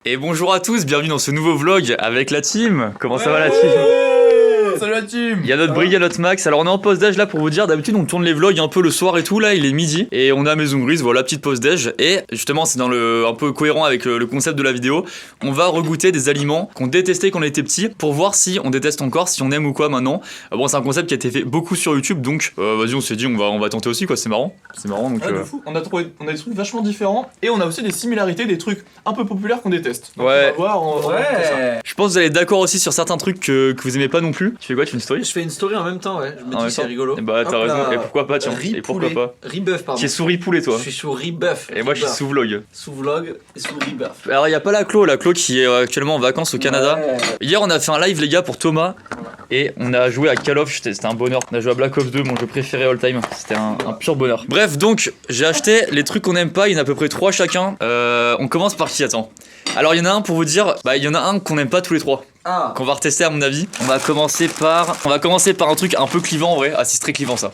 Et bonjour à tous, bienvenue dans ce nouveau vlog avec la team. Comment ça va la team? Salut la team. Il y a notre Brig et notre Max. Alors on est en pause déj là pour vous dire, d'habitude on tourne les vlogs un peu le soir et tout, là il est midi et on est à Maison Grise, voilà petite pause déj. Et justement c'est dans le un peu cohérent avec le concept de la vidéo, on va regoûter des aliments qu'on détestait quand on était petit pour voir si on déteste encore, si on aime ou quoi maintenant. Bon c'est un concept qui a été fait beaucoup sur YouTube donc vas-y on s'est dit on va tenter aussi quoi, c'est marrant. C'est marrant donc... Ouais, de fou. On a des trucs vachement différents et on a aussi des similarités, des trucs un peu populaires qu'on déteste. Donc Ouais. On va voir, on va voir ça. Je pense que vous allez d'accord aussi sur certains trucs que vous aimez pas non plus. Tu fais quoi? Tu fais une story? Je fais une story en même temps, ouais. Je me En même dis c'est temps. rigolo. Et bah t'as Hop raison. là. Et pourquoi pas tiens? Et pourquoi Ripoulet. pas? Ribuff, pardon. Tu es sous Ripoulet toi? Je suis sous Ribuff. Et moi je suis sous vlog. Sous vlog et sous Ribuff. Alors il y a pas la Clo qui est actuellement en vacances au Canada. Ouais. Hier on a fait un live les gars pour Thomas et on a joué à Call of, c'était un bonheur. On a joué à Black Ops 2, mon jeu préféré all time. C'était un pur bonheur. Bref donc j'ai acheté les trucs qu'on aime pas, il y en a à peu près 3 chacun. On commence par qui? Attends. Alors il y en a un pour vous dire, il y en a un qu'on aime pas tous les trois. Ah. Qu'on va retester à mon avis. On va commencer par un truc un peu clivant en vrai. Ah c'est très clivant ça.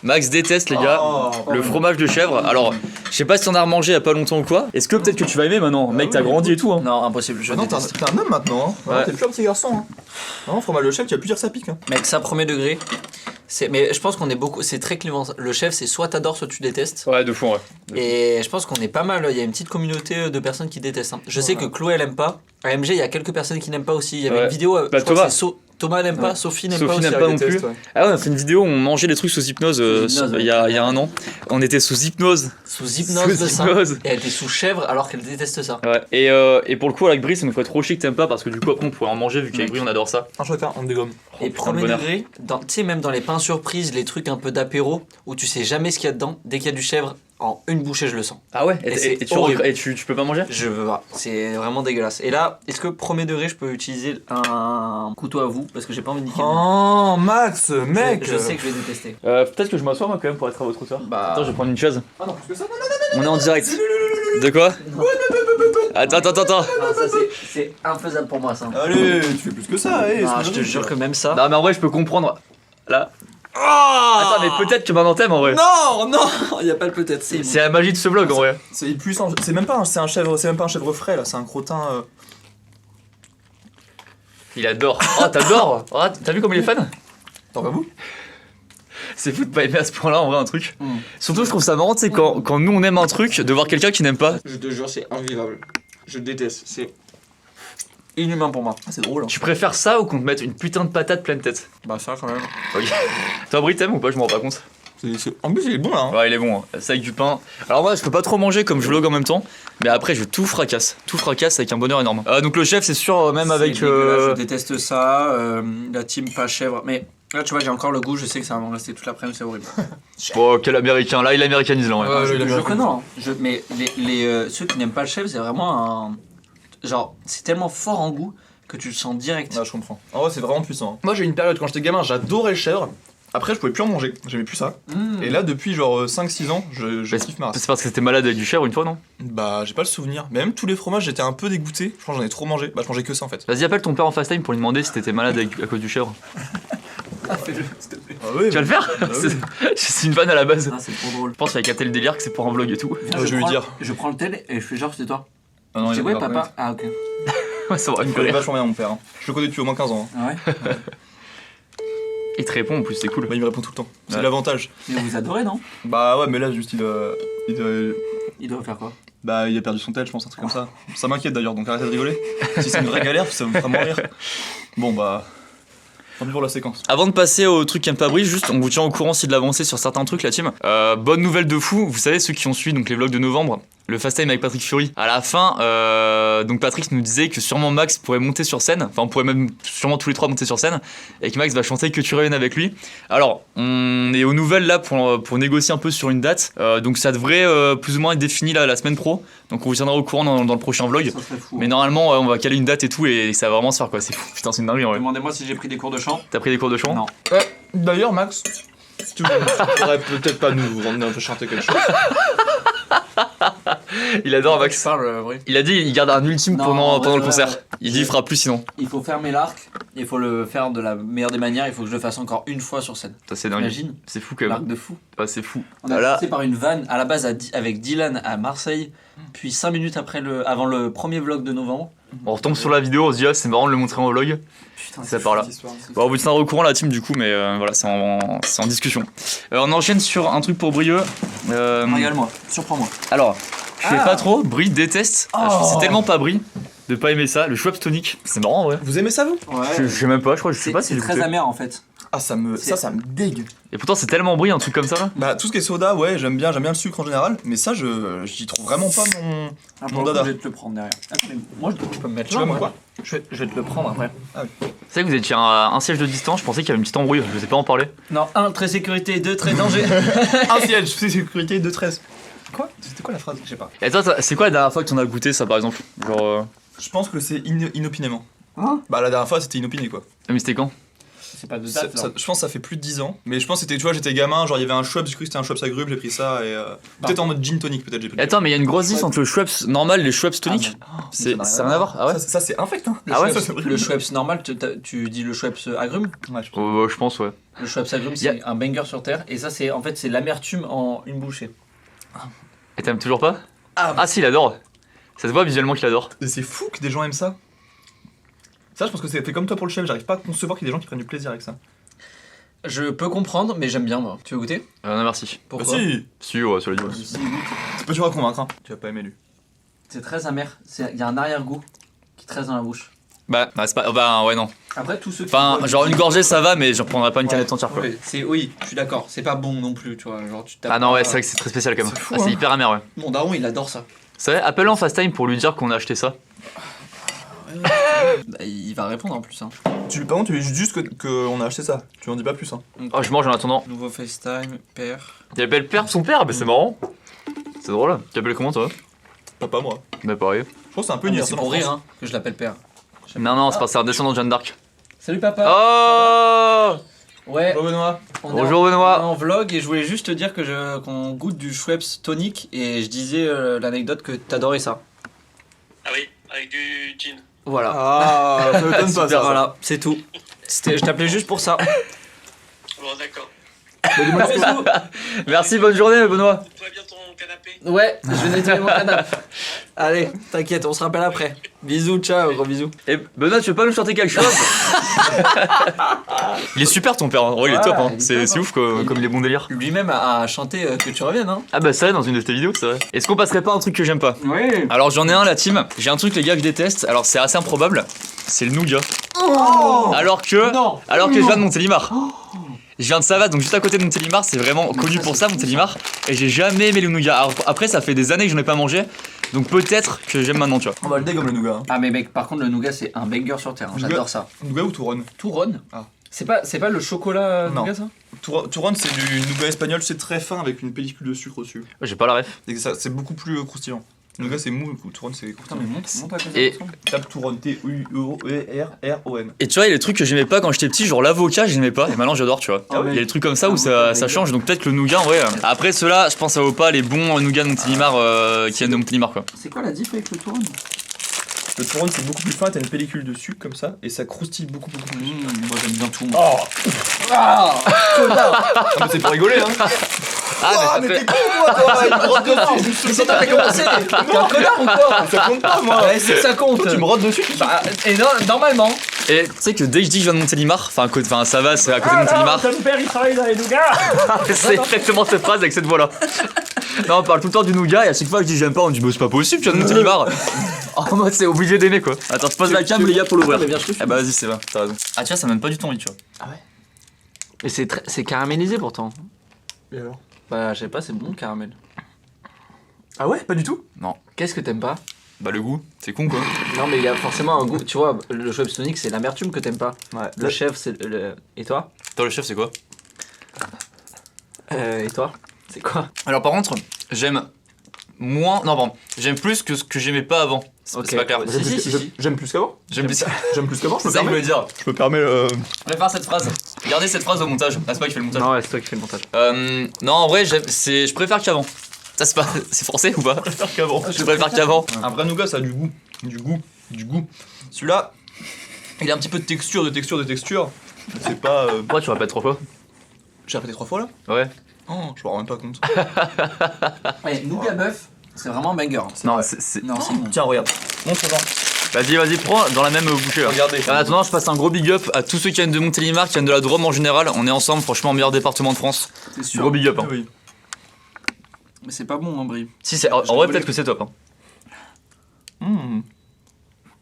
Max déteste les gars le fromage de chèvre. Alors je sais pas si on a remangé il y a pas longtemps ou quoi. Est-ce que peut-être que tu vas aimer maintenant? Mec t'as grandi et tout hein. Non, impossible, je Ah non, t'es déteste. un homme maintenant, hein. Ouais. T'es plus un petit garçon. Hein. Non, fromage le chef, tu vas plus dire ça pique. Hein. Mec, ça premier degré. Mais je pense qu'on est beaucoup. C'est très clivant. Le chef, c'est soit t'adores, soit tu détestes. Ouais de fond ouais. Et je pense qu'on est pas mal. Il y a une petite communauté de personnes qui détestent. Hein. Je sais que Chloé, elle aime pas. À MG, il y a quelques personnes qui n'aiment pas aussi. Il y avait Ouais. une vidéo. Bah, je crois Thomas. que c'est Thomas n'aime pas, Sophie n'aime pas Sophie aussi. n'aime pas elle non plus. déteste, ouais. Ah ouais on a fait une vidéo où on mangeait des trucs sous hypnose, hypnose, il y a un an. On était sous hypnose. Sous hypnose Sous de ça. hypnose. Et elle était sous chèvre alors qu'elle déteste ça. Ouais. Et pour le coup avec Brie ça nous ferait trop chier que t'aimes pas parce que du coup après on pourrait en manger vu qu'avec Brie on adore ça. Un chacun, on dégomme. Et putain, le premier bonheur. degré, tu sais, même dans les pains surprises, les trucs un peu d'apéro, où tu sais jamais ce qu'il y a dedans, dès qu'il y a du chèvre, en une bouchée, je le sens. Ah ouais. Et c'est tu horrible. tu peux pas manger? Je veux pas, c'est vraiment dégueulasse. Et là, est-ce que premier degré, je peux utiliser un couteau à vous parce que j'ai pas envie de niquer. Oh, Max, mec. Je sais que je vais détester. Peut-être que je m'assois moi quand même pour être à votre hauteur. Bah. Attends je vais prendre une chaise. Ah non, plus que ça, non, On est en direct. De quoi? Attends. Non, ça c'est infaisable pour moi ça. Allez, tu fais plus que ça, eh. Ah, c'est je te horrible. jure que même ça. Non mais en vrai je peux comprendre. Là. Ah Attends mais peut-être que maintenant t'aimes en vrai. Non, y a pas le peut-être, c'est. C'est la magie de ce vlog en vrai. C'est puissant, c'est même pas un chèvre, c'est même pas un chèvre frais là, c'est un crottin. Il adore. Oh t'adores. Oh, t'as vu comme il est fan? T'en vas vous? C'est fou de pas aimer à ce point-là en vrai un truc. Surtout je trouve ça marrant tu sais quand nous on aime un truc de voir quelqu'un qui n'aime pas. Je te jure, c'est invivable. Je déteste, c'est inhumain pour moi. Ah, c'est drôle. Hein. Tu préfères ça ou qu'on te mette une putain de patate pleine tête? Bah, ça quand même. Ok. Toi Brie t'aimes ou pas? Je m'en rends pas compte. En plus, il est bon là. Hein. Ouais il est bon, hein. C'est avec du pain. Alors moi je peux pas trop manger comme je vlog en même temps. Mais après je tout fracasse avec un bonheur énorme. Donc le chef c'est sûr même avec... C'est dégueulasse, je déteste ça. La team pas chèvre. Mais là, tu vois, j'ai encore le goût. Je sais que ça va m'en rester toute l'après-midi, c'est horrible. Oh quel américain, là il américanise là ouais. Ouais, je il te a jure bien que non. Mais ceux qui n'aiment pas le chèvre, c'est vraiment un. Genre, c'est tellement fort en goût que tu le sens direct. Ouais, je comprends. En vrai, c'est vraiment puissant. Hein. Moi, j'ai eu une période quand j'étais gamin, j'adorais le chèvre. Après, je pouvais plus en manger, j'aimais plus ça. Et là, depuis genre 5-6 ans, je Mais kiffe ma race. c'est parce que t'étais malade avec du chèvre une fois non? Bah, j'ai pas le souvenir. Mais même tous les fromages, j'étais un peu dégoûté. Je pense que j'en ai trop mangé. Bah, je mangeais que ça en fait. Vas-y appelle ton père en fast time pour lui demander si t'étais malade à cause du chèvre. Fais-le, s'il te plaît. Ah oui, Tu vas le faire? Bah oui. C'est une vanne à la base. Ah, c'est trop drôle. Je pense qu'il va capter le délire que c'est pour un vlog et tout. je vais lui dire. Je prends le tel et je fais genre, c'est toi. Ah non, Je dis, il ouais, va pas papa. Ah, ok. Ouais ça va une Il connaît colère. vachement bien mon père. Hein. Je le connais depuis au moins 15 ans. Hein. Ah ouais. Il te répond en plus c'est cool. Bah, il me répond tout le temps. C'est Ouais. l'avantage. Mais vous adorez, non? Bah, ouais, mais là, juste Il doit faire quoi? Bah, il a perdu son tel, je pense, un truc comme ça. Ça m'inquiète d'ailleurs, donc arrêtez de rigoler. Si c'est une vraie galère, ça me fera mourir. Bon, bah. Tant pis pour la séquence. Avant de passer au truc qui aime pas Brie, juste on vous tient au courant si de l'avancée sur certains trucs la team. Bonne nouvelle de fou, vous savez ceux qui ont suivi donc les vlogs de novembre, le fast time avec Patrick Fury. À la fin, donc Patrick nous disait que sûrement Max pourrait monter sur scène, enfin on pourrait même sûrement tous les trois monter sur scène, et que Max va chanter Que tu reviennes avec lui. Alors on est aux nouvelles là pour négocier un peu sur une date, donc ça devrait plus ou moins être défini là la semaine pro, donc on vous tiendra au courant dans le prochain vlog. Ça serait fou. Mais normalement on va caler une date et tout et ça va vraiment se faire quoi, c'est fou, putain c'est une dinguerie en vrai. Demandez-moi si j'ai pris des cours de chant. T'as pris des cours de chant? Non. D'ailleurs, Max, tu pourrais peut-être pas nous emmener un peu chanter quelque chose. Il adore Max. Tu parles, Brie. Il a dit il garde un ultime Non, pendant le ouais, concert. ouais. Il dit il fera plus sinon. Il faut fermer l'arc Il faut le faire de la meilleure des manières, il faut que je le fasse encore une fois sur scène. Ça, c'est dingue. Imagine, C'est fou quand même. marque de fou. Ah, c'est fou. On a Voilà. commencé par une vanne à la base avec Dylan à Marseille, puis 5 minutes avant le premier vlog de novembre. On retombe sur la vidéo, on se dit, ah, c'est marrant de le montrer en vlog. Putain, Ça part là. Cette histoire. Bon, on vous tiendra au courant la team du coup, mais voilà, c'est en discussion. On enchaîne sur un truc pour Brieux. Régale-moi, surprends-moi. Alors, je fais Ah. pas trop, Brie déteste. C'est tellement pas Brie de pas aimer ça. Le Schweppes tonic, c'est marrant en vrai. Vous aimez ça, vous? Ouais. Je sais même pas, je sais pas si C'est j'ai très goûté. amer en fait. Ah, ça me dégue. Et pourtant, c'est tellement Brie un truc comme ça là. Bah, tout ce qui est soda, ouais, j'aime bien le sucre en général, mais ça, j'y trouve vraiment pas mon. Ah, Mon pour le coup, dada. je vais te le prendre derrière. Attendez, moi je peux me mettre Tu là. veux mon ouais. quoi? Je vais te le prendre après. Vous savez que vous étiez à un siège de distance, je pensais qu'il y avait une petite embrouille, je sais pas en parler. Non, 1, très sécurité, 2, très danger. Un siège, c'est sécurité de 13. Quoi? C'était quoi la phrase? Je sais pas. Et toi, c'est quoi la dernière fois que t'en as goûté ça par exemple? Genre. Je pense que c'est inopinément. Hein? Bah, la dernière fois, c'était inopiné quoi. Mais c'était quand? C'est pas de Ça- date là. je pense que ça fait plus de 10 ans. Mais je pense que c'était, tu vois, j'étais gamin, genre il y avait un Schweppes, j'ai cru que c'était un Schweppes agrumes, j'ai pris ça et. Peut-être en mode gin tonic, peut-être j'ai pris. Et attends, mais il y a une grosse différence entre le Schweppes normal et le Schweppes tonic. Ça n'a rien à voir. Ah ouais? Ça, c'est infect, hein. Ah ouais, ça, c'est vrai. Le Schweppes normal, tu dis le Schweppes agrume. Ouais, je pense. Oh, je pense, ouais. Le Schweppes agrume, c'est un banger sur terre. Et ça, c'est en fait, c'est l'amertume en une bouchée. Et t'aimes toujours pas? Ah, Ah si, il adore. Ça se voit visuellement qu'il adore. Et c'est fou que des gens aiment ça. Ça, je pense que c'est fait comme toi pour le chef, j'arrive pas à concevoir qu'il y ait des gens qui prennent du plaisir avec ça. je peux comprendre, mais j'aime bien moi. Tu veux goûter? Non, merci. Pourquoi? Bah si. Si, ouais, sur les deux. C'est pas dur à convaincre, hein. Tu vas pas aimer lui. C'est très amer. Il y a un arrière-goût qui te reste dans la bouche. Bah, c'est pas. Bah, ouais, non. Après, tous ceux qui. Enfin, boivent genre du une gin- gorgée ça va, mais j'en prendrais pas une Ouais, canette entière quoi. ouais, oui, je suis d'accord. C'est pas bon non plus, tu vois. Genre, tu tapes Ah non, ouais, pas- c'est vrai que c'est très spécial quand même. C'est fou, Ah, c'est hein. hyper amer, ouais. Mon daron, il adore ça. Vous savez, appelle-le en fast time pour lui dire qu'on a acheté ça. Bah, il va répondre en plus. Hein. Par contre, tu lui dis juste qu'on a acheté ça. Tu en dis pas plus, hein. Oh, je mange en attendant. Nouveau FaceTime, père. Il appelle père son père, mais c'est marrant. C'est drôle. Tu appelles comment toi? Pas moi. Bah, pareil. Je pense que c'est un peu C'est universel. pour en rire France. hein, que je l'appelle père. Non, non, c'est pas ça, un descendant de Jeanne d'Arc. Salut papa. Oh! Ouais. Bonjour Benoît. On est Bonjour, en- Benoît. on est en vlog et je voulais juste te dire que qu'on goûte du Schweppes tonic et je disais l'anecdote que t'adorais ça. Ah oui, avec du gin. Voilà. Ah, ça m'étonne pas Super, ça. voilà, c'est tout. Je t'appelais juste pour ça. Bon, d'accord. Bisous. Merci, bonne journée, Benoît. Toi bien ton canapé. Ouais, je vais nettoyer mon canapé. Allez, t'inquiète, on se rappelle après. Bisous, ciao, gros bisous. Et Benoît, tu veux pas nous chanter quelque chose? Il est super ton père, en vrai, il est Ouais, top, hein. il est C'est top, hein. ouf comme il est bon délire. Lui-même a chanté que tu reviennes, hein. Ah bah ça, dans une de tes vidéos, c'est vrai. Est-ce qu'on passerait pas à un truc que j'aime pas? Oui. Alors j'en ai un la team, j'ai un truc les gars que je déteste, alors c'est assez improbable, c'est le nougat. Alors que Non. je viens de Montélimar. Je viens de Savate, donc juste à côté de Montélimar, c'est vraiment connu pour ça Montélimar, et j'ai jamais aimé le nougat. Alors après ça fait des années que j'en ai pas mangé, donc peut-être que j'aime maintenant tu vois. On va le dé comme le nougat. Hein. Ah mais mec, par contre le nougat c'est un banger sur terre, hein. J'adore ça. Nougat ou Touron? Touron. Ah. C'est pas le chocolat Non. nougat ça? Touron, c'est du nougat espagnol, c'est très fin avec une pellicule de sucre dessus. J'ai pas la ref. Et ça, c'est beaucoup plus croustillant. Le nougat c'est mou, le Touron c'est Putain croustillant. mais monte à côté. Et- Tape Touron, T-U-R-R-O-N. Et tu vois, il y a des trucs que j'aimais pas quand j'étais petit, genre l'avocat, j'aimais pas, et maintenant j'adore, tu vois. Ah ouais. Il y a des trucs comme ça où Ah ouais, ça change, donc peut-être que le nougat, ouais. Après ceux-là, je pense que ça vaut pas les bons nougats de Montélimar qui viennent de Montélimar, quoi. C'est quoi la diff avec le Touron? Le Touron c'est beaucoup plus fin, t'as une pellicule de sucre comme ça, et ça croustille beaucoup plus. Moi j'aime bien tout moi. Oh Ah Ah, mais c'est pour rigoler, hein. Ah, mais ça fait... con toi, toi, il me rote dessus. Mais c'est toi qui as commencé. T'es un connard ou quoi? Ça compte pas, moi. Ouais, c'est ça compte. Toi, tu me rotes dessus. Bah, et non, normalement. Et tu sais que dès que je dis que je viens de Montélimar, enfin ça va, c'est à côté de Montélimar. Ton père il travaille dans les nougats. C'est exactement cette phrase avec cette voix-là. Non, on parle tout le temps du nougat et à chaque fois que je dis j'aime pas, on dit bah c'est pas possible, tu viens de Montélimar. En mode c'est obligé d'aimer quoi. Attends, je pose la cam les gars pour l'ouvrir. Mais bien sûr. Ah bah vas-y, c'est vrai, t'as raison. Ah tiens, ça me donne pas du tout envie, tu vois. Et c'est caramélisé pourtant. Et alors? Bah, je sais pas, c'est bon le caramel. Ah ouais, pas du tout. Qu'est-ce que t'aimes pas? Bah le goût, c'est con quoi. Non, mais il y a forcément un goût. Tu vois, le Schweppes tonic, c'est l'amertume que t'aimes pas. Ouais. Le chef, c'est le. Et toi? Toi le chef, c'est quoi? Et toi? C'est quoi? Alors par contre, j'aime moins. Non, pardon. J'aime plus que ce que j'aimais pas avant. C'est pas clair. Si. J'aime plus qu'avant. J'aime bien ça. J'aime plus qu'avant. C'est ça qu'il veut dire. Je me permets. On va faire cette phrase. Regardez cette phrase au montage. Ah, c'est pas qui fait le montage. Non, ouais, c'est toi qui fais le montage. Non, en vrai, je préfère qu'avant. Ça, c'est pas. C'est français ou pas? Préfère qu'avant. Je préfère qu'avant. Un vrai nougat, ça a du goût. Du goût. Celui-là, Il a un petit peu de texture. C'est pas. Pourquoi tu répètes 3 fois? J'ai répété 3 fois là? Ouais. Oh, je me rends même pas compte. Ouais, nougat bœuf, c'est vraiment un banger. Non, vrai. c'est. Non, c'est bon. Tiens, regarde. Montre-en. Vas-y, prends dans la même bouchée. Là. Regardez. En attendant, je passe un gros big up à tous ceux qui viennent de Montélimar, qui viennent de la Drôme en général. On est ensemble, franchement, meilleur département de France. C'est sûr. Gros big up. Hein. Oui. Mais c'est pas bon, hein, Brie. Si, c'est en Je vrai, voulais- peut-être que c'est top. Hein.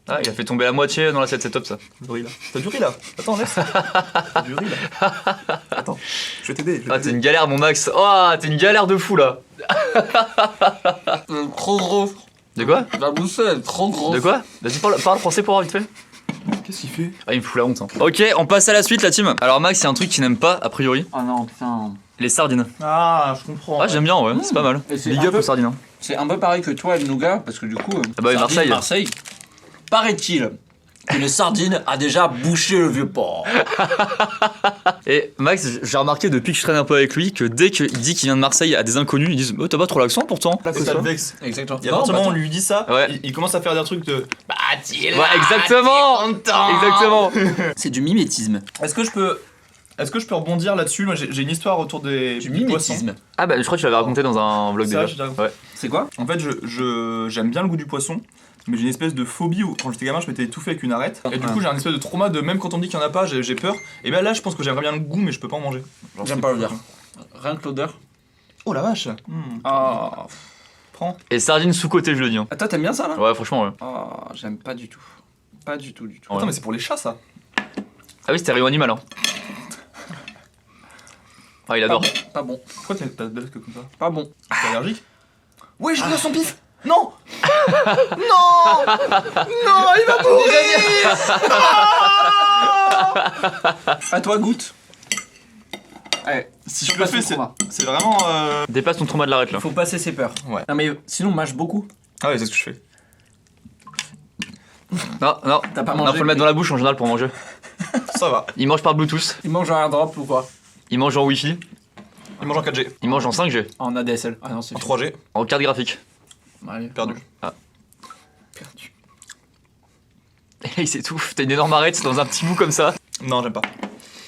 Ah, il a fait tomber la moitié dans l'assiette, c'est top ça. Du riz là. T'as du riz là. Attends, laisse. T'as du riz là. Attends, je vais t'aider. Ah, t'es une galère, mon Max. Oh, t'es une galère de fou là. Trop gros. De quoi? La boussole est trop grosse. De quoi? Vas-y, parle français pour voir vite fait. Qu'est-ce qu'il fait? Ah, il me fout la honte. Hein. Ok, on passe à la suite, la team. Alors, Max, il y a un truc qu'il n'aime pas, a priori Oh non, putain. les sardines. Ah, je comprends. Ah, j'aime bien, ouais, c'est pas mal. Et c'est Big un up peu- aux sardines. Hein. C'est un peu pareil que toi et le nougat, parce que du coup. Ah bah oui, sardines, Marseille. Paraît-il que les sardines a déjà bouché le vieux port. Et Max, j'ai remarqué depuis que je traîne un peu avec lui que dès qu'il dit qu'il vient de Marseille à des inconnus, ils disent oh, t'as pas trop l'accent pourtant. Et ça le vexe. Exactement. Et à partir du moment où on lui dit ça, Ouais. il commence à faire des trucs de. Bah, t'y es là. Ouais, exactement. Exactement. C'est du mimétisme. Est-ce que je peux rebondir là-dessus? Moi, j'ai une histoire autour des Du poissons. mimétisme. Ah bah je crois que tu l'avais raconté dans un vlog C'est déjà. vrai, j'ai déjà raconté. Ouais. C'est quoi? En fait, j'aime bien le goût du poisson, mais j'ai une espèce de phobie où, quand j'étais gamin, je m'étais étouffé avec une arête. Et du coup, j'ai un espèce de trauma de même quand on me dit qu'il y en a pas, j'ai peur. Et ben là, je pense que j'aimerais bien le goût, mais je peux pas en manger. Genre, J'aime c'est pas le dire. Rien que l'odeur. Oh la vache. Ah. Prends. Et sardines sous-côté, je le dis. Hein. Toi, t'aimes bien ça là? Ouais, franchement, ouais. Ah, j'aime pas du tout. Pas du tout. Ouais. Attends, mais c'est pour les chats ça. Ah oui, c'était Rio Animal. Hein. Ah, il adore. Pas bon. Pourquoi t'as de belles que comme ça? Pas bon. T'es allergique? Ouais, je veux son pif. Non. Non. Non, il va mourir. À toi, goûte. Allez, Si je le fais, c'est vraiment. Dépasse ton trauma de l'arrête là. Faut passer ses peurs. Ouais. Non mais sinon, mâche beaucoup. Ah ouais, c'est ce que je fais. Non, T'as pas non, mangé. faut le mettre dans la bouche en général pour manger. Ça va. Il mange par Bluetooth, Il mange un airdrop ou quoi? il mange en Wi-Fi, Il mange en 4G, il mange en 5G, En ADSL. Ah non, c'est en 3G, en carte graphique. Allez. perdu. Perdu. Et là il s'étouffe, t'as une énorme arête dans un petit bout comme ça. Non, j'aime pas.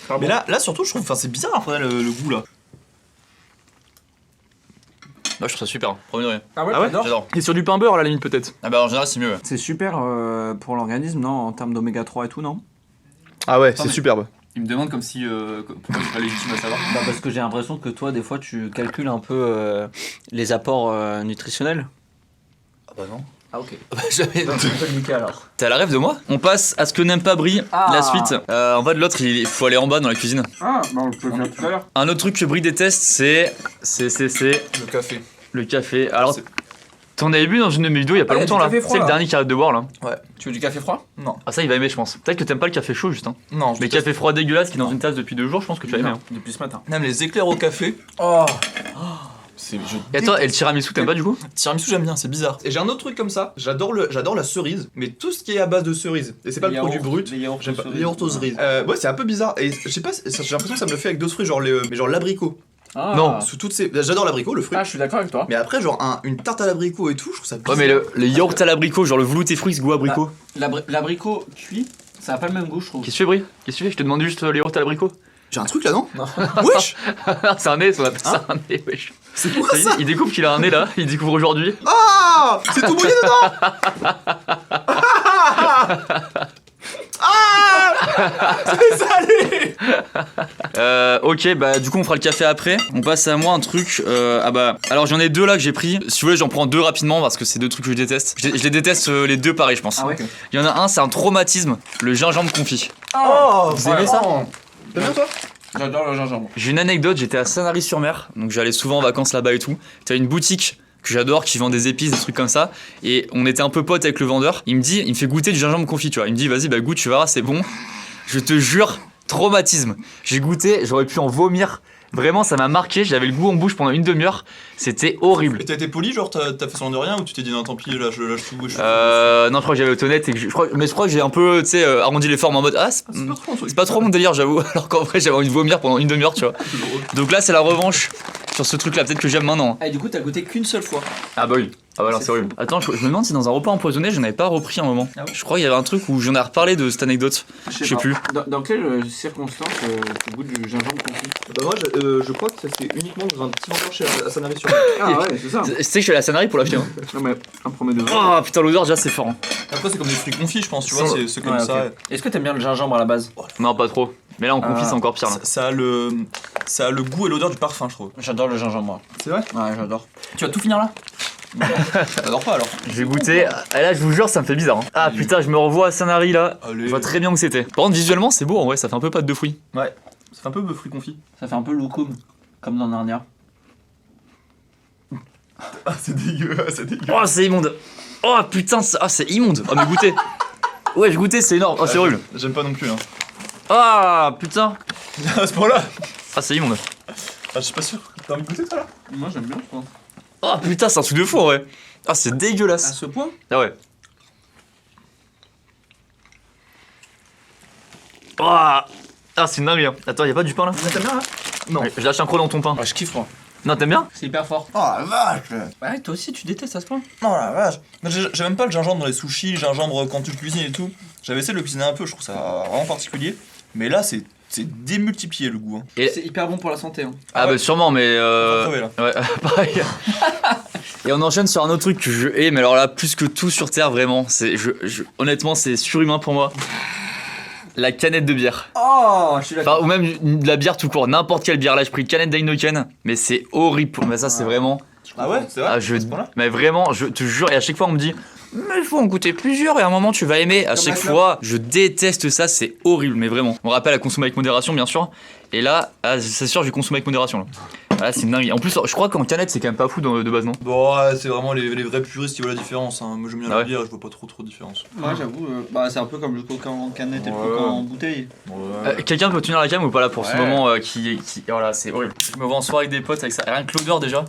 Pas Mais bon. là surtout, je trouve, enfin, c'est bizarre après le goût là. Moi je trouve ça super, premier degré. Ah ouais, Ah ouais t'adores? J'adore. Et sur du pain beurre à la limite peut-être. Ah bah en général c'est mieux. Ouais. C'est super pour l'organisme, non? En termes d'oméga 3 et tout, non? Ah ouais, c'est superbe. Il me demande comme si pourquoi je serais légitime à savoir. Bah parce que j'ai l'impression que toi, des fois, tu calcules un peu les apports nutritionnels. Ah bah non. Ah ok. Bah jamais. C'est pas nickel alors. T'es à la rêve de moi? On passe à ce que n'aime pas Brie, Ah. la suite. En bas de l'autre, il faut aller en bas dans la cuisine. Ah, bah on le peut faire tout à l'heure. Un autre truc que Brie déteste, c'est Le café. le café. Alors, C'est- t'en avais bu dans une de mes vidéos il y a pas Ah, il y a longtemps du là. café froid, C'est le là. dernier qui arrête de boire là. Tu veux du café froid? Non. Ah ça il va aimer je pense. Peut-être que t'aimes pas le café chaud juste hein. Non, je Mais déteste. café froid dégueulasse qui est dans une tasse depuis 2 jours, je pense que tu vas aimer. Hein. Depuis ce matin. Même les éclairs au café. Oh. Et toi, et le tiramisu t'aimes pas du coup? Tiramisu j'aime bien, c'est bizarre. Et j'ai un autre truc comme ça, j'adore la cerise, mais tout ce qui est à base de cerise. Et c'est pas le produit brut. Les yaourts J'aime pas. aux Les yaourts aux cerises. Ouais, c'est un peu bizarre. Et je sais pas, j'ai l'impression que ça me le fait avec d'autres fruits, genre l'abricot. Ah. Non. Sous toutes ces. J'adore l'abricot, le fruit. Ah, je suis d'accord avec toi. Mais après, genre une tarte à l'abricot et tout, je trouve ça Ouais bizarre. mais les yaourts à l'abricot, genre le velouté fruits goût abricot. L'abricot cuit, ça a pas le même goût, je trouve. Qu'est-ce que tu fais Brie? Qu'est-ce que tu fais? Je te demande juste les yaourts à l'abricot. J'ai un truc là, non? Wesh. C'est un nez, ça appelle ça un nez, wesh. C'est quoi ça? Il découvre qu'il a un nez là, il découvre aujourd'hui. Ah, c'est tout mouillé dedans. Ah, c'est salé. Ok, bah du coup on fera le café après. On passe à moi un truc. Ah bah, alors j'en ai 2 là que j'ai pris. Si vous voulez, j'en prends 2 rapidement parce que c'est 2 trucs que je déteste. Je les déteste les 2 pareil, je pense. Ah ouais. Il y en a un, c'est un traumatisme, le gingembre confit. Oh, Vous aimez ça? T'aimes bien toi? J'adore le gingembre. J'ai une anecdote, j'étais à Sanary-sur-Mer, donc j'allais souvent en vacances là-bas et tout. T'as une boutique que j'adore qui vend des épices, des trucs comme ça. Et on était un peu potes avec le vendeur. Il me fait goûter du gingembre confit, tu vois. Il me dit, vas-y, bah goûte, tu verras, c'est bon. Je te jure, traumatisme. J'ai goûté, j'aurais pu en vomir. Vraiment, ça m'a marqué. J'avais le goût en bouche pendant une demi-heure. C'était horrible. Et t'as été poli, genre t'as fait semblant de rien ou tu t'es dit non, tant pis, lâche tout. Non, je crois que j'avais été honnête et que je crois que j'ai un peu, tu sais, arrondi les formes en mode ah, C'est pas trop un truc. c'est pas trop mon délire, j'avoue. Alors qu'en vrai, j'avais envie de vomir pendant une demi-heure, tu vois. Donc là, c'est la revanche sur ce truc là, peut-être que j'aime maintenant. Ah, et du coup, t'as goûté qu'une seule fois. Ah bah oui. Ah bah non, C'est c'est horrible. Attends, je me demande si dans un repas empoisonné, j'en avais pas repris un moment. Ah ouais. Je crois qu'il y avait un truc où j'en ai reparlé de cette anecdote. Je sais pas. plus. Dans quelles circonstances tu goûtes du gingembre confit? Bah moi je crois que ça c'est uniquement dans un petit vendeur chez Sanary sur Ah ouais, c'est ça. Tu sais que je suis allé à Sanary pour l'acheter. Hein. Non, mais un premier degré. Oh putain, l'odeur déjà c'est fort. Hein. Après c'est comme des fruits confits je pense, tu vois, c'est comme Ouais, ça. ok. Est-ce que t'aimes bien le gingembre à la base? Non, pas trop. Mais là en confit, c'est encore pire là. Ça a le goût et l'odeur du parfum je trouve. J'adore le gingembre, moi. C'est vrai? Ouais, j'adore. Tu vas tout finir là? T'adores pas alors? Je vais goûter. Et là, je vous jure, ça me fait bizarre. Hein. Ah putain, je me revois à Sanary là. Allez. Je vois très bien où c'était. Par contre, visuellement, c'est beau en vrai, ça fait un peu pâte de fruits. Ouais, ça fait un peu fruits confits. Ça fait un peu loukoum, comme dans Narnia. Ah c'est dégueu, c'est dégueu. Oh, c'est immonde. Oh putain, c'est immonde. Oh, mais goûtez. Ouais, je goûtais, c'est énorme. Oh, c'est horrible. J'aime pas non plus hein. Ah putain. À ce point là? Ah, c'est immonde. Ah je suis pas sûr. T'as envie de goûter toi là? Moi, j'aime bien, je pense. Oh putain, c'est un truc de fou en vrai. Ah, c'est À dégueulasse. ce point? Ah ouais. Oh. Ah, c'est une dinguerie. Hein. Attends, y'a pas du pain là? T'aimes bien là? Non. Ouais, je lâche un croc dans ton pain. Ouais, je kiffe, moi. Non, t'aimes bien? C'est hyper fort. Oh la vache! Ouais, toi aussi, tu détestes à ce point? Oh la vache! J'aime même pas le gingembre dans les sushis, le gingembre quand tu le cuisines et tout. J'avais essayé de le cuisiner un peu, je trouve ça vraiment particulier. Mais là, c'est démultiplié le goût. Hein. Et... C'est hyper bon pour la santé. Hein. Ah bah sûrement, mais On va crever, là. ouais, pareil. Et on enchaîne sur un autre truc que je hais, mais alors là, plus que tout sur Terre, vraiment. Honnêtement, c'est surhumain pour moi. La canette de bière. Oh, je suis d'accord. Enfin, ou même de la bière tout court, n'importe quelle bière. Là, j'ai pris une canette d'Heineken, mais c'est horrible. Mais ça, c'est vraiment... Ah ouais? C'est vrai? Ah, mais vraiment, je te jure, et à chaque fois, on me dit... Mais il faut en goûter plusieurs et à un moment tu vas aimer. À Comme chaque la clope. fois, je déteste ça, c'est horrible, mais vraiment. On rappelle à consommer avec modération, bien sûr. Et là, ah, c'est sûr, je vais consommer avec modération. Là, ah, c'est une dingue. En plus, je crois qu'en canette, c'est quand même pas fou de base, non? Bon, ouais, c'est vraiment les vrais puristes qui voient la différence. Hein. Moi j'aime bien Ah la ouais. bière, je vois pas trop de différence. Moi, j'avoue, bah, c'est un peu comme le coca en canette et le Ouais. coca en bouteille. Ouais. Quelqu'un peut tenir la cam ou pas là pour ce Ouais. moment qui. Voilà, c'est horrible. Je me vois en soirée avec des potes avec ça. Rien que l'odeur déjà.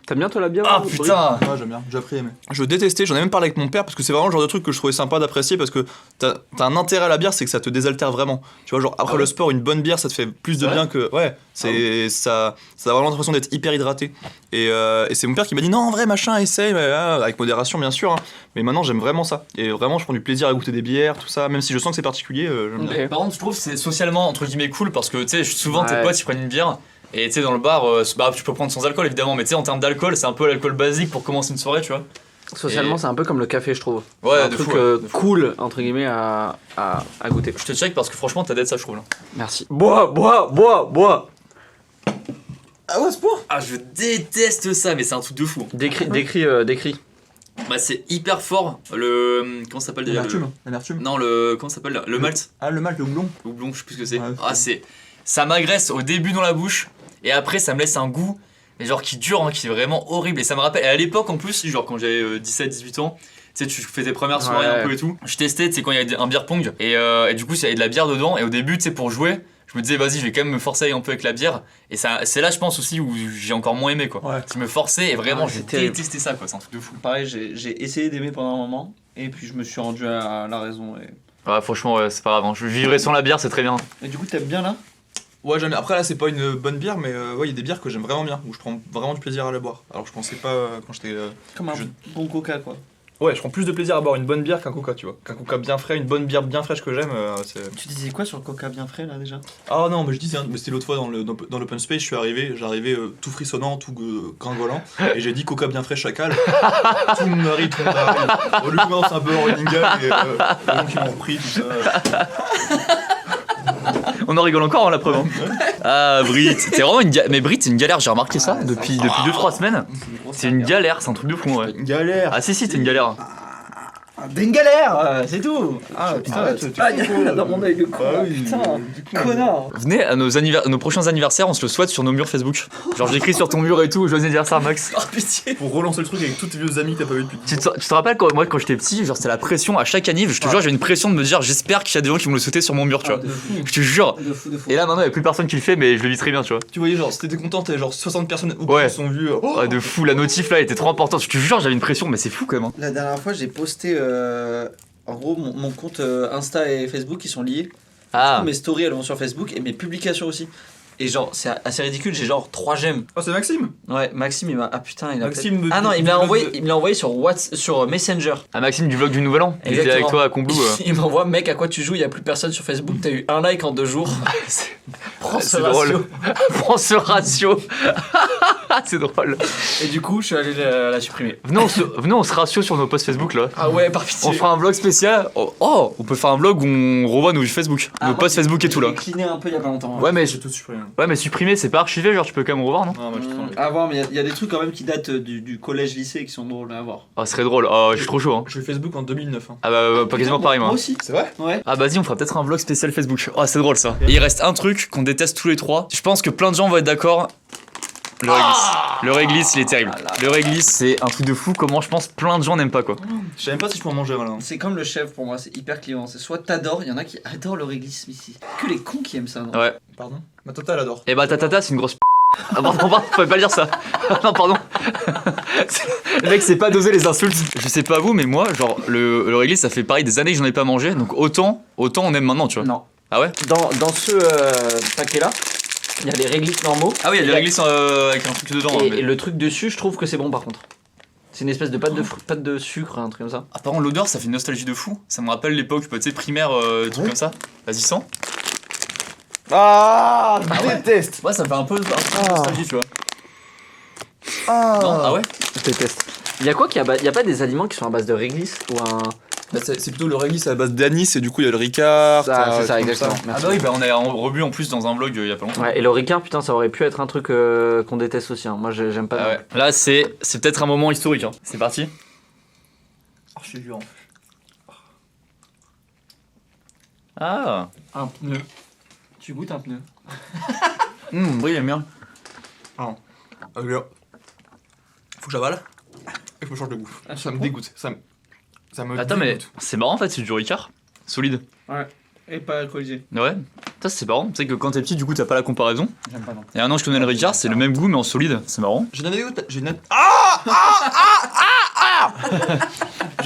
T'aimes bien toi la bière? Ah Brie putain! Ouais, j'aime bien, j'ai appris à aimer. Je détestais, j'en ai même parlé avec mon père parce que c'est vraiment le genre de truc que je trouvais sympa d'apprécier parce que t'as un intérêt à la bière, c'est que ça te désaltère vraiment. Tu vois, genre après Ah ouais. le sport, une bonne bière ça te fait plus de C'est bien que. Ouais, c'est ça a vraiment l'impression d'être hyper hydraté. Et c'est mon père qui m'a dit non, en vrai, machin, essaye, mais, avec modération bien sûr. Hein. Mais maintenant j'aime vraiment ça. Et vraiment, je prends du plaisir à goûter des bières, tout ça, même si je sens que c'est particulier, j'aime bien. Et par contre, je trouve que c'est socialement entre guillemets cool parce que tu sais, souvent tes Ouais. potes ils prennent une bière. Et tu sais, dans le bar, bah, tu peux prendre sans alcool évidemment, mais tu sais, en termes d'alcool, c'est un peu l'alcool basique pour commencer une soirée, tu vois. Socialement Et- c'est un peu comme le café je trouve. Ouais, C'est un de truc fou, ouais, de fou. cool entre guillemets à goûter. Je te check parce que franchement, t'as d'être ça, je trouve là. Merci. Bois. Ah ouais, c'est pour. Ah, je déteste ça, mais c'est un truc de fou. Hein. Décris. Bah, c'est hyper fort. Le. Comment ça s'appelle déjà? L'amertume. Non, le. Comment ça s'appelle? Le malt. Ah, le malt, le houblon. Ou blond, je sais plus ce que c'est. Ouais, Ah, c'est. Ça m'agresse au début dans la bouche, et après, ça me laisse un goût, mais genre qui dure, hein, qui est vraiment horrible. Et ça me rappelle. Et à l'époque, en plus, genre quand j'avais 17-18 ans, tu sais, tu fais tes premières soirées Ouais. un peu et tout. Je testais, tu sais, quand il y avait un beer pong, et du coup, il y avait de la bière dedans, et au début, tu sais, pour jouer, je me disais, vas-y, je vais quand même me forcer un peu avec la bière. Et ça, c'est là, je pense aussi, où j'ai encore moins aimé, quoi. Ouais. Je me forçais, et vraiment, Ouais, j'ai c'est terrible. détesté ça, quoi. C'est un truc de fou. Pareil, j'ai essayé d'aimer pendant un moment, et puis je me suis rendu à la raison. Ouais, franchement, ouais, c'est pas grave. Hein. Je vivrai sans la bière, c'est très bien. Et du coup, t'aimes bien là? Ouais, j'aime bien. Après, là, c'est pas une bonne bière, mais ouais, il y a des bières que j'aime vraiment bien, où je prends vraiment du plaisir à la boire. Alors, je pensais pas quand j'étais. Comme un Je- bon coca, quoi. Ouais, je prends plus de plaisir à boire une bonne bière qu'un coca, tu vois. Qu'un coca bien frais, une bonne bière bien fraîche que j'aime, c'est. Tu disais quoi sur le coca bien frais là déjà? Ah non, mais je disais, hein, mais c'était l'autre fois dans l'open space, j'arrivais tout frissonnant, tout gringolant, et j'ai dit coca bien frais chacal. Tout le monde arrive, tout le monde arrive. Au lieu de commencer un peu en running gag, et les gens qui m'ont repris, tout ça. On en rigole encore, hein, la preuve. Hein. Ah, Brit, c'est vraiment une galère. Mais Brit, c'est une galère, j'ai remarqué ça depuis 2-3 semaines. C'est une galère, c'est un truc de fou, ouais. Une galère. Ah, si, c'est une galère. Des galères, c'est tout! Ah putain, tu- dans mon œil de con, Ah oui, putain! du coup, Connard! Venez à nos prochains anniversaires, on se le souhaite sur nos murs Facebook. Genre, j'écris sur ton mur et tout, joyeux anniversaire, Max. Oh pitié! pour relancer le truc avec tous tes vieux amis que t'as pas vu depuis. Tu te rappelles quand moi, quand j'étais petit, genre, c'était la pression à chaque anniv. Je te jure, j'avais une pression de me dire, j'espère qu'il y a des gens qui vont le sauter sur mon mur, tu vois. De fou! Je te jure. De fou, de fou! Et là, maintenant, il n'y a plus personne qui le fait, mais je le vis très bien, tu vois. Tu voyais, genre, si t'étais content, t'avais genre 60 personnes ou Ouais. qui sont vues. Oh Ouais, de fou, la notif là, elle était trop importante. Je te jure, j'avais une pression, mais c'est fou quand même. Hein. La dernière fois, j'ai posté. En gros, mon compte Insta et Facebook ils sont liés. Ah, Mes stories elles vont sur Facebook et mes publications aussi. Et genre, c'est assez ridicule, j'ai genre 3 j'aime. Oh, c'est Maxime. Ouais, Maxime, il m'a. Ah putain, il a. Maxime peut-être- Ah non, il me l'a envoyé sur sur Messenger. Ah, Maxime du vlog du Nouvel An. Il était avec Exactement. toi à Combloux. Il m'envoie, mec, à quoi tu joues? Il y a plus personne sur Facebook, t'as eu un like en 2 jours. Prends ce C'est ratio. drôle. Prends ce ratio. C'est drôle. Et du coup, je suis allé la supprimer. Venez, on se ratio sur nos posts Facebook là. Ah ouais, par pitié. On fera un vlog spécial. Oh, on peut faire un vlog où on revoit nos Facebook, Ah, nos moi, posts Facebook et tout là. J'ai cleané un peu il y a pas longtemps. Ouais, mais J'ai tout supprimé. supprimer, c'est pas archivé, genre tu peux quand même revoir, non? Ah, moi, je te prends. À voir, mais il y a des trucs quand même qui datent du collège-lycée qui sont drôles à voir. Ah, ce serait drôle. Ah, je suis trop chaud. Hein. Je suis Facebook en 2009. Hein. Ah bah, pas quasiment pareil, moi. aussi. C'est vrai? Ouais. Ah, vas-y, on fera peut-être un vlog spécial Facebook. Ah, c'est drôle ça. Et il reste un truc qu'on déteste tous les trois. Je pense que plein de gens vont être d'accord. Le réglisse. Le réglisse, il est terrible. Ah là. Le réglisse, c'est un truc de fou. Comment je pense plein de gens n'aiment pas quoi. Je sais même pas si je peux en manger, voilà. C'est comme le chef pour moi, c'est hyper clivant. C'est soit t'adores, il y en a qui adorent le réglisse ici. Que les cons qui aiment ça, non? Ouais. Pardon? Ma tata, elle adore. Et bah, tatata, c'est une grosse. Ah, pardon, faut pas dire ça. Non, pardon. Le mec, c'est pas doser les insultes. Je sais pas vous, mais moi, genre, le réglisse, ça fait pareil des années que j'en ai pas mangé. Donc autant on aime maintenant, tu vois. Non. Ah ouais? Dans ce paquet-là, il y a les réglisses normaux. Ah oui, il y a des réglisses avec un truc dedans. Et, hein, mais- et le truc dessus, je trouve que c'est bon par contre. C'est une espèce de pâte de sucre, un truc comme ça. Ah, par contre, l'odeur, ça fait une nostalgie de fou. Ça me rappelle l'époque, tu sais, primaire, truc comme ça. Vas-y, sens. Ah, je déteste. Ouais, ça me fait un peu nostalgie, tu vois. Non, ah ouais? Je déteste. Il y a quoi y a pas des aliments qui sont à base de réglisse ou un. Bah, c'est plutôt le réglisse à la base d'anis et du coup il y a le ricard. Ah, c'est ça, comme exactement. Ah Merci. bah oui, bah on a revu en plus dans un vlog il y a pas longtemps. Ouais, et le ricard, putain, ça aurait pu être un truc qu'on déteste aussi. Hein. Moi, j'aime pas. Ah ouais. Là, c'est peut-être un moment historique. Hein. C'est parti. Oh, je suis dur. Ah. Un pneu. Tu goûtes un pneu. Oui, j'aime bien. Ah, bien. Faut que j'avale. Et faut que je change de goût. Ça me dégoûte. Ça me Attends, mais dégoûte. c'est marrant en fait, c'est du ricard. Solide. Ouais. Et pas alcoolisé. Ouais. Ça, c'est marrant. Tu sais que quand t'es petit, du coup, t'as pas la comparaison. J'aime pas non. Et un an, je connais le ricard, c'est le même goût, mais en solide. C'est marrant. J'ai une anecdote. J'ai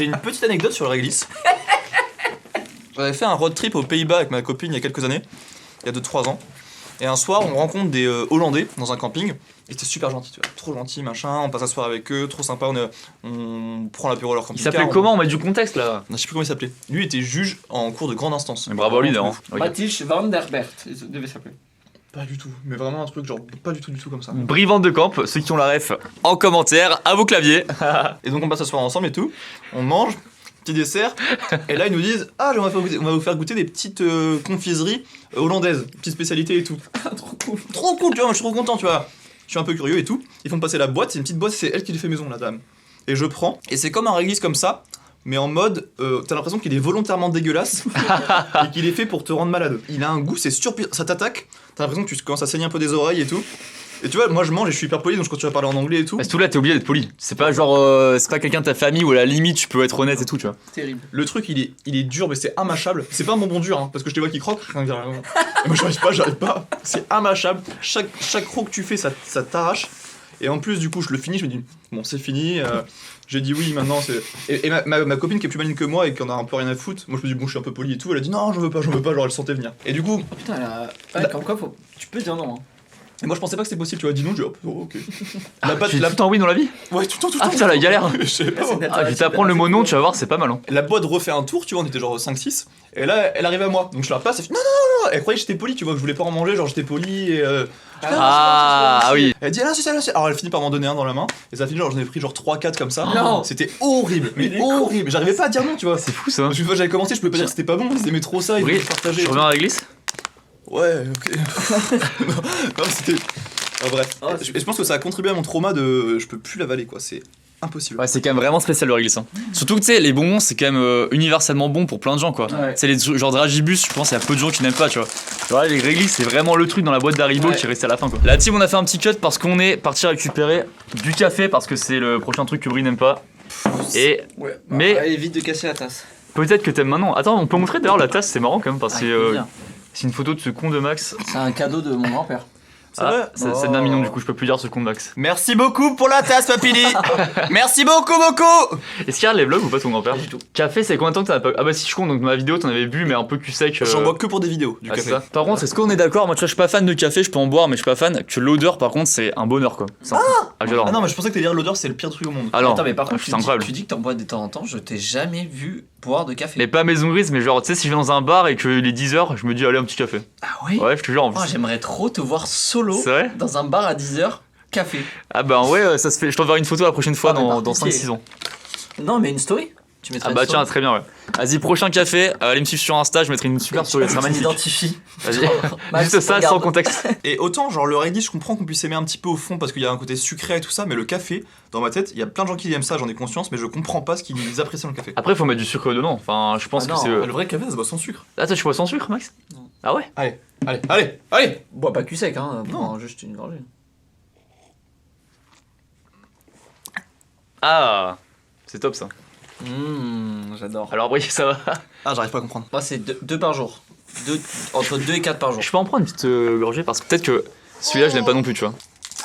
une petite anecdote sur le réglisse. J'avais fait un road trip aux Pays-Bas avec ma copine il y a quelques années, il y a 2-3 ans. Et un soir, on rencontre des Hollandais dans un camping. Et c'était super gentil, tu vois. Trop gentil, machin. On passe la soirée avec eux, trop sympa. On prend l'apéro à leur Il camping. s'appelait comment? On met du contexte là. Je sais plus comment il s'appelait. Lui était juge en cours de grande instance. Mais bravo à lui d'ailleurs. Ok. Mathilde Van der Bert, il devait s'appeler. Pas du tout. Mais vraiment un truc genre pas du tout comme ça. Brivante de camp, ceux qui ont la ref en commentaire, à vos claviers. Et donc on passe la soirée ensemble et tout. On mange, petit dessert. Et là ils nous disent ah on va vous faire goûter des petites confiseries hollandaises, petites spécialités et tout. Trop cool. Trop cool, tu vois. Moi je suis trop content, tu vois. Je suis un peu curieux et tout. Ils font me passer la boîte. C'est une petite boîte. C'est elle qui les fait maison, la dame. Et je prends. Et c'est comme un réglisse comme ça. Mais en mode, t'as l'impression qu'il est volontairement dégueulasse et qu'il est fait pour te rendre malade. Il a un goût, c'est surpuissant, ça t'attaque, t'as l'impression que tu commences à saigner un peu des oreilles et tout. Et tu vois, moi je mange et je suis hyper poli, donc je continue à parler en anglais et tout. Parce que tout là, t'es obligé d'être poli. C'est pas genre, c'est pas quelqu'un de ta famille où à la limite tu peux être honnête et tout, tu vois. Terrible. Le truc, il est dur, mais c'est immâchable. C'est pas un bonbon dur, hein, parce que je te vois qui croque. Et moi j'arrive pas. C'est immâchable. Chaque croc que tu fais, ça t'arrache. Et en plus, du coup, je le finis, je me dis, bon, c'est fini. J'ai dit oui, maintenant c'est. Et ma copine qui est plus maligne que moi et qui en a un peu rien à foutre, moi je me dis, bon, je suis un peu poli et tout. Elle a dit, non, j'en veux pas, genre elle le sentait venir. Et du coup, Oh putain, ouais, comme quoi, tu peux dire non. Hein. et moi je pensais pas que c'était possible, tu vois, dis non, je dis, hop, oh, ok. Tu es tout le temps oui dans la vie? Ouais, tout le temps. Ah putain, la galère. Je sais pas. Ah, je vais t'apprendre le mot non, tu vas voir, c'est pas mal. Hein. La boîte refait un tour, tu vois, on était genre 5-6. Et là, elle arrive à moi. Donc je la repasse, elle fait, non. Elle croyait que j'étais poli, tu vois, que je voulais pas en manger, genre j'étais poli et. Ah oui. Elle dit, ah là, c'est ça, là, c'est. Alors elle finit par m'en donner un dans la main. Et ça finit, genre j'en ai pris genre 3-4 comme ça. Non. C'était horrible, mais horrible. J'arrivais pas à dire non, tu vois. C'est fou ça. Parce qu'une fois j'avais commencé, je pouvais pas dire que c'était pas bon, ils aimaient trop ça, ils Oui, voulaient partager. Je reviens à la réglisse. Ouais, ok. non, c'était. Bref. Oh, Et je pense que ça a contribué à mon trauma de. Je peux plus l'avaler, quoi. C'est impossible. Ouais, c'est quand même vraiment spécial le réglisse. Hein. Surtout que tu sais, les bonbons c'est quand même universellement bon pour plein de gens quoi. Ouais. C'est les genre Dragibus, je pense, il y a peu de gens qui n'aiment pas, tu vois. Genre là, les réglisses, c'est vraiment le truc dans la boîte d'Haribo Ouais. qui est resté à la fin quoi. La team, on a fait un petit cut parce qu'on est parti récupérer du café parce que c'est le prochain truc que Brie n'aime pas. Et Ouais. Mais- évite de casser la tasse. peut-être que t'aimes maintenant. Attends, on peut montrer d'ailleurs la tasse, c'est marrant quand même parce que Avec plaisir. c'est une photo de ce con de Max. C'est un cadeau de mon grand-père. C'est vrai. C'est bien mignon du coup, je peux plus dire ce compte Max. Merci beaucoup pour la tasse, Papili. Merci beaucoup. Est-ce qu'il y a les vlogs ou pas ton grand-père? Pas du tout. Café, c'est combien de temps que t'en as pas. Ah bah si je compte, donc dans ma vidéo t'en avais bu, mais un peu cul sec. J'en bois que pour des vidéos, du Ah, c'est café. ça. Par contre, est-ce qu'on est d'accord? Moi, tu vois, je suis pas fan de café, je peux en boire, mais je suis pas fan. Que l'odeur, par contre, c'est un bonheur quoi. J'adore. Ah non, mais je pensais que t'allais dire l'odeur, c'est le pire truc au monde. Alors, Attends, mais par contre, c'est incroyable. tu dis que t'en bois de temps en temps, je t'ai jamais vu boire de café. Mais pas Maison Grise, mais genre, tu sais, si je vais dans un bar et qu'il est 10h, je me dis, allez, un petit café. Ah oui. Ouais, je te jure en Oh, plus. j'aimerais trop te voir solo C'est vrai? dans un bar à 10h, café. Ah bah ouais, ça se fait. Je t'enverrai une photo la prochaine fois Ah, mais par dans pitié. 5-6 ans. Non, mais une story. Tu mettrais Ah bah une tiens, story. très bien, ouais. Vas-y, prochain café, allez me suivre sur Insta, je mettrai une super story, ça sera Tu magnifique. m'identifies. Vas-y. Max, Juste ça, regarde. sans contexte. Et autant, genre, le Redis, je comprends qu'on puisse aimer un petit peu au fond parce qu'il y a un côté sucré et tout ça, mais le café, dans ma tête, il y a plein de gens qui aiment ça, j'en ai conscience, mais je comprends pas ce qu'ils apprécient dans le café. Après, faut mettre du sucre dedans. Enfin, je pense Ah que non, c'est. Le vrai café, ça se boit sans sucre. Ah, toi, tu bois sans sucre, Max? Non. Ah ouais? Allez. Bois pas cul sec, hein. Non. Prends juste une gorgée. Ah, c'est top ça. J'adore. Alors, après, ça va. Ah, j'arrive pas à comprendre. Moi, c'est 2 par jour. Entre 2 et 4 par jour. Je peux en prendre une petite gorgée parce que peut-être que celui-là, je l'aime pas non plus, tu vois.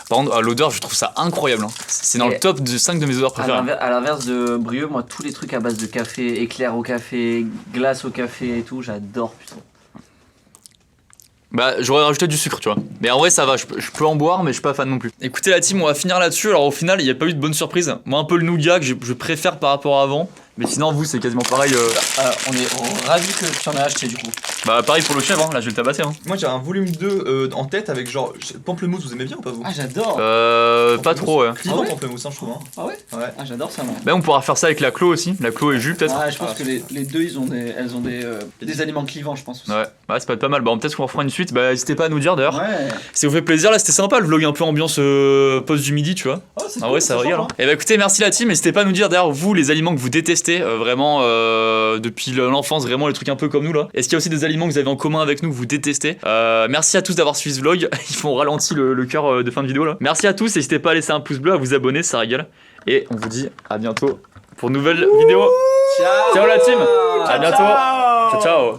Par contre, l'odeur, je trouve ça incroyable. Hein. C'est dans Et le top de 5 de mes odeurs préférées. À l'inverse de Brieux, moi, tous les trucs à base de café, éclair au café, glace au café et tout, j'adore, putain. Bah, j'aurais rajouté du sucre, tu vois. Mais en vrai, ça va, je peux en boire, mais je suis pas fan non plus. Écoutez, la team, on va finir là-dessus. Alors, au final, il n'y a pas eu de bonne surprise. Moi, un peu le nougat que je préfère par rapport à avant. Mais sinon, vous, c'est quasiment pareil. On est ravis que tu en aies acheté du coup. Bah, pareil pour le chèvre, hein. Là, je vais le tabasser. Hein. Moi, j'ai un volume 2 en tête avec genre pamplemousse, vous aimez bien ou pas vous? Ah, j'adore. Pas trop, ouais. Clivant Ah ouais pamplemousse, hein, je trouve. Hein. Ah ouais. Ouais. Ah, j'adore ça, moi. Bah, on pourra faire ça avec la clo aussi. La clo et jus, peut-être. Ah, je pense que les deux, elles ont des aliments clivants, je pense. Aussi. Ouais, ça peut être pas mal. Bah, peut-être qu'on fera une suite. Bah, n'hésitez pas à nous dire d'ailleurs. Ouais. Si ça vous fait plaisir, là, c'était sympa le vlog un peu ambiance post du midi, tu vois. Oh, c'est Ah cool, ouais, ça change, régale. hein. Et bah écoutez, merci la team. N'hésitez pas à nous dire d'ailleurs, vous, les aliments que vous détestez, vraiment depuis l'enfance, vraiment les trucs un peu comme nous là. Est-ce qu'il y a aussi des aliments que vous avez en commun avec nous que vous détestez? Merci à tous d'avoir suivi ce vlog. Ils font ralenti le cœur de fin de vidéo là. Merci à tous. N'hésitez pas à laisser un pouce bleu, à vous abonner, ça régale. Et on vous dit à bientôt pour une nouvelle vidéo. Ciao la team. À bientôt. Ciao ciao.